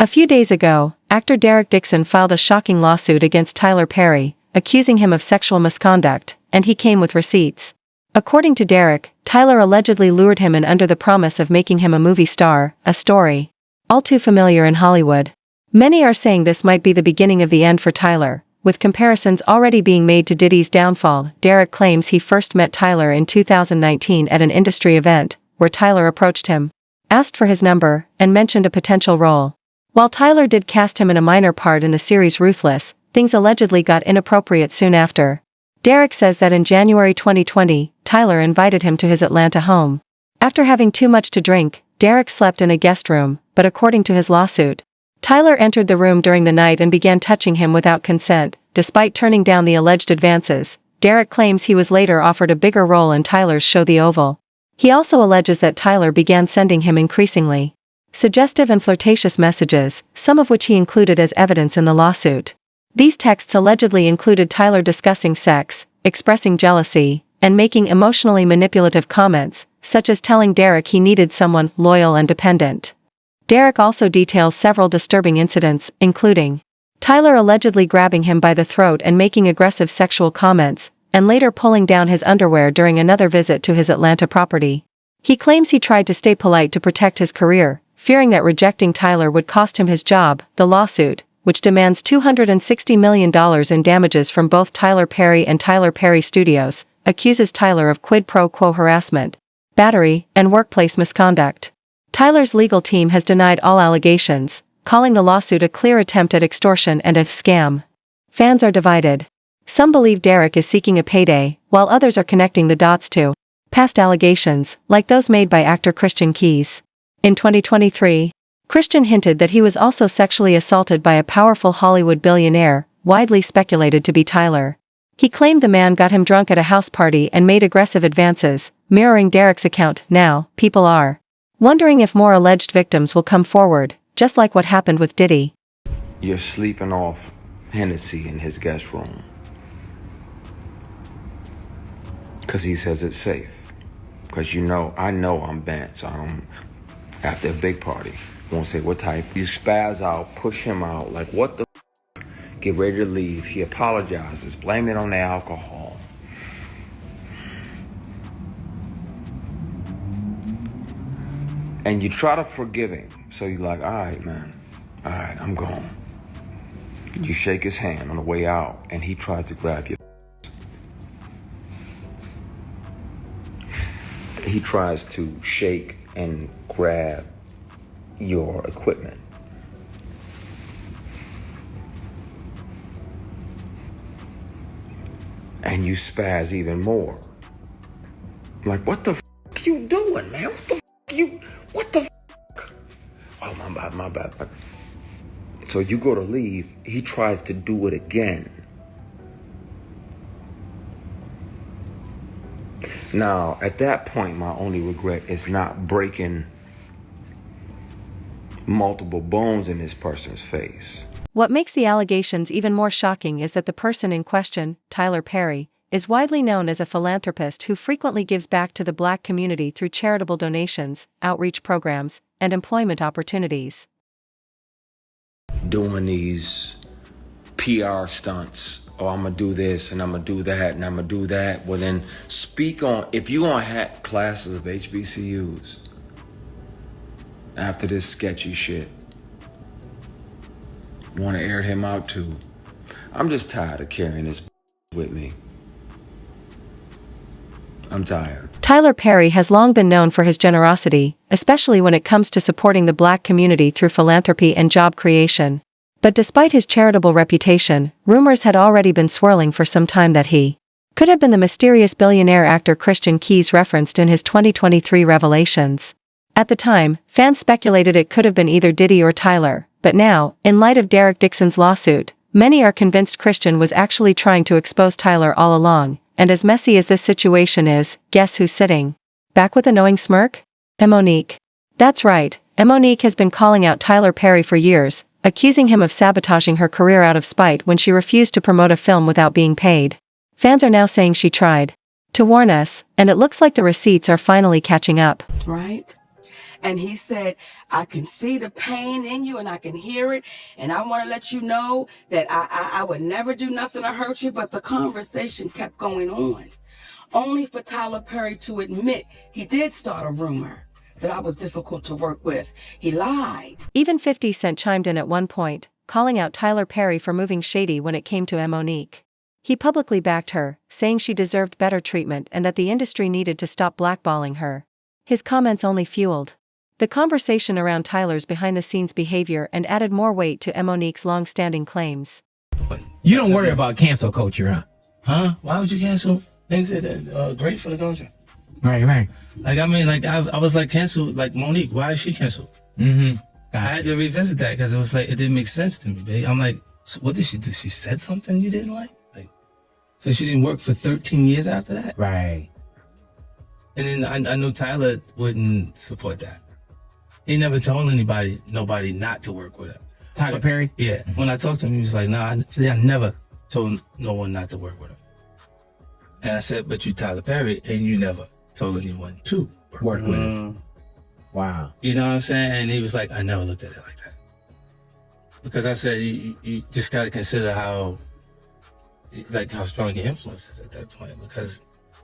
A few days ago, actor Derek Dixon filed a shocking lawsuit against Tyler Perry, accusing him of sexual misconduct, and he came with receipts. According to Derek, Tyler allegedly lured him in under the promise of making him a movie star, a story all too familiar in Hollywood. Many are saying this might be the beginning of the end for Tyler, with comparisons already being made to Diddy's downfall. Derek claims he first met Tyler in 2019 at an industry event, where Tyler approached him, asked for his number, and mentioned a potential role. While Tyler did cast him in a minor part in the series Ruthless, things allegedly got inappropriate soon after. Derek says that in January 2020, Tyler invited him to his Atlanta home. After having too much to drink, Derek slept in a guest room, but according to his lawsuit, Tyler entered the room during the night and began touching him without consent, despite turning down the alleged advances. Derek claims he was later offered a bigger role in Tyler's show The Oval. He also alleges that Tyler began sending him increasingly suggestive and flirtatious messages, some of which he included as evidence in the lawsuit. These texts allegedly included Tyler discussing sex, expressing jealousy, and making emotionally manipulative comments, such as telling Derek he needed someone loyal and dependent. Derek also details several disturbing incidents, including Tyler allegedly grabbing him by the throat and making aggressive sexual comments, and later pulling down his underwear during another visit to his Atlanta property. He claims he tried to stay polite to protect his career, fearing that rejecting Tyler would cost him his job. The lawsuit, which demands $260 million in damages from both Tyler Perry and Tyler Perry Studios, accuses Tyler of quid pro quo harassment, battery, and workplace misconduct. Tyler's legal team has denied all allegations, calling the lawsuit a clear attempt at extortion and a scam. Fans are divided. Some believe Derek is seeking a payday, while others are connecting the dots to past allegations, like those made by actor Christian Keys. In 2023, Christian hinted that he was also sexually assaulted by a powerful Hollywood billionaire, widely speculated to be Tyler. He claimed the man got him drunk at a house party and made aggressive advances, mirroring Derek's account. Now, people are wondering if more alleged victims will come forward, just like what happened with Diddy. You're sleeping off Hennessy in his guest room. Because he says it's safe. Because I know I'm bent, so I don't, after a big party, won't say what type. You spaz out, push him out, like what the f***, get ready to leave. He apologizes, blame it on the alcohol. And you try to forgive him. So you're like, all right, man, all right, I'm gone. You shake his hand on the way out, and he tries to grab you. He tries to shake and grab your equipment. And you spaz even more. Like, what the f*** you doing, man? What the f***? Oh, my bad. So you go to leave, he tries to do it again. Now, at that point, my only regret is not breaking multiple bones in this person's face. What makes the allegations even more shocking is that the person in question, Tyler Perry, is widely known as a philanthropist who frequently gives back to the Black community through charitable donations, outreach programs, and employment opportunities. Doing these PR stunts. Oh, I'm going to do this, and I'm going to do that, and I'm going to do that. Well, then speak on, if you're going to have classes of HBCUs after this sketchy shit, you want to air him out too. I'm just tired of carrying this with me. I'm tired. Tyler Perry has long been known for his generosity, especially when it comes to supporting the Black community through philanthropy and job creation. But despite his charitable reputation, rumors had already been swirling for some time that he could have been the mysterious billionaire actor Christian Keys referenced in his 2023 revelations. At the time, fans speculated it could have been either Diddy or Tyler, but now, in light of Derek Dixon's lawsuit, many are convinced Christian was actually trying to expose Tyler all along. And as messy as this situation is, guess who's sitting back with a knowing smirk? Monique. That's right, Monique has been calling out Tyler Perry for years, accusing him of sabotaging her career out of spite when she refused to promote a film without being paid. Fans are now saying she tried to warn us, and it looks like the receipts are finally catching up. Right? And he said, I can see the pain in you and I can hear it. And I want to let you know that I would never do nothing to hurt you. But the conversation kept going on, only for Tyler Perry to admit he did start a rumor that I was difficult to work with. He lied. Even 50 Cent chimed in at one point, calling out Tyler Perry for moving shady when it came to Monique. He publicly backed her, saying she deserved better treatment and that the industry needed to stop blackballing her. His comments only fueled the conversation around Tyler's behind-the-scenes behavior and added more weight to Monique's long-standing claims. You don't worry about cancel culture, huh? Huh? Why would you cancel things that are great for the culture? Right. Like, I mean, like, I was like, canceled, like, Monique, why is she canceled? Mm-hmm. I had to revisit that because it was like, it didn't make sense to me, babe. I'm like, so what did she do? She said something you didn't like? So she didn't work for 13 years after that? Right. And then I know Tyler wouldn't support that. He never told nobody not to work with her. Tyler Perry? Yeah. When I talked to him, he was like, nah, I never told no one not to work with her. And I said, but you Tyler Perry, and you never told anyone to Work with her. Wow. You know what I'm saying? And he was like, I never looked at it like that. Because I said, you just got to consider how strong your influence is at that point, because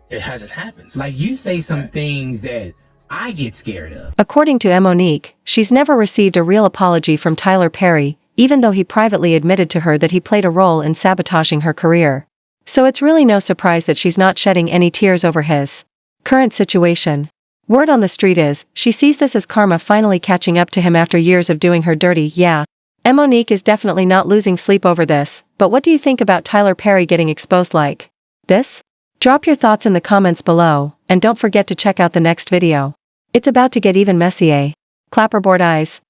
it hasn't happened. Like, you say some things that I get scared of. According to Monique, she's never received a real apology from Tyler Perry, even though he privately admitted to her that he played a role in sabotaging her career. So it's really no surprise that she's not shedding any tears over his current situation. Word on the street is, she sees this as karma finally catching up to him after years of doing her dirty. Yeah. Monique is definitely not losing sleep over this, but what do you think about Tyler Perry getting exposed like this? Drop your thoughts in the comments below, and don't forget to check out the next video. It's about to get even messier. Clapperboard eyes.